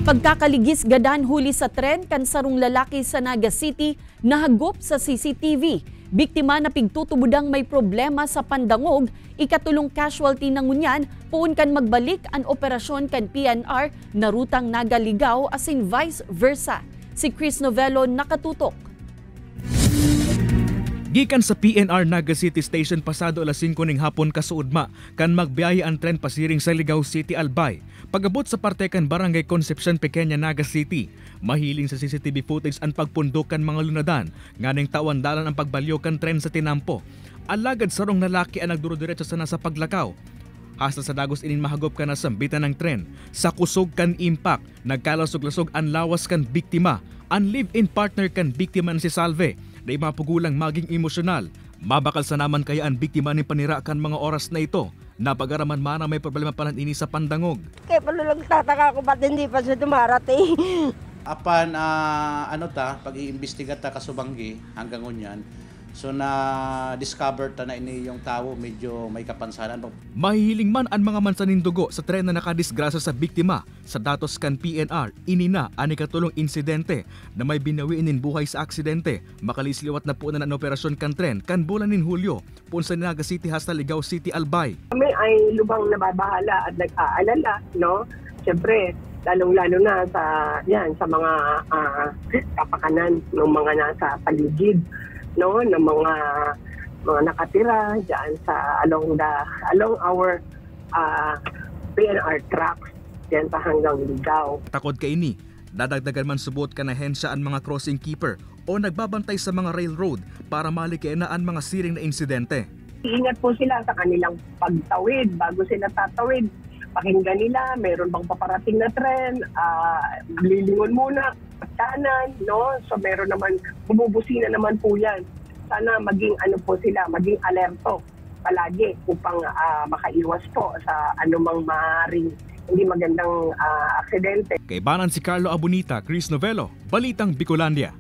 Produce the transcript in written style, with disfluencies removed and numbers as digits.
Pagkakaligis gadan huli sa tren kan sarong lalaki sa Naga City nahagop sa CCTV. Biktima na pigtutubudang may problema sa pandangog, ikatulong casualty ng ngunyan, puun kan magbalik ang operasyon kan PNR na rutang Naga-Ligao asin vice versa. Si Chris Novello nakatutok. Gikan sa PNR Naga City Station pasado alas 5 ning hapon kasuudma kan magbiyahe ang tren pasiring sa Ligao City, Albay. Pagabot sa parte kan Barangay Concepcion, Pequeña, Naga City, mahiling sa CCTV footage ang pagpundokan mga lunadan, nganing tawan-dalan ang pagbalyo kan tren sa tinampo. Alagad sarong lalaki ang nagduro-diretso sa nasa paglakaw. Hasta sa dagos inin mahagop ka na sambitan ng tren. Sa kusog kan impact, nagkalasog-lasog ang lawas kan biktima. Ang live-in partner kan biktima na si Salve, na mapugulang maging emosyonal. Mabakal sa naman kaya ang biktima ni panira kan mga oras na ito. Napag-araman man na may problema pa ini sa pandangog. Kaya palulog tataka ko ba't hindi pa siya dumarating. Apan pag-iimbestiga ta kasubanggi hanggang ngunyan, so na-discover ta na ini yung tao medyo may kapansanan. Mahihiling man ang mga mansanindugo sa tren na nakadisgrasya sa biktima. Sa datos kan PNR, inina ani katulong insidente na may binawiinin buhay sa aksidente. Makalisliwat na po na ang operasyon kan tren kan bulan nin Hulyo pun sa Naga City hasta Ligao City, Albay. Kami ay lubang nababahala at nag-aalala, no? Siyempre, lalong-lalo na sa mga kapakanan ng mga nasa paligid, no, ng mga nakatira diyan sa along our PNR tracks diyan pa hanggang Ligao. Takod kay ini, dadagdagan man subot ka na hensya ang mga crossing keeper o nagbabantay sa mga railroad para malikain ang mga siring na insidente. Ingat po sila sa kanilang pagtawid bago sila tatawid. Pakinggan nila, mayroon bang paparating na tren, lilingon muna, kanan, no? So meron naman, bumubusina naman po yan. Sana maging maging alerto palagi upang makaiwas po sa anumang maaaring hindi magandang aksidente. Kay Banan si Carlo Abunita, Chris Novello, Balitang Bicolandia.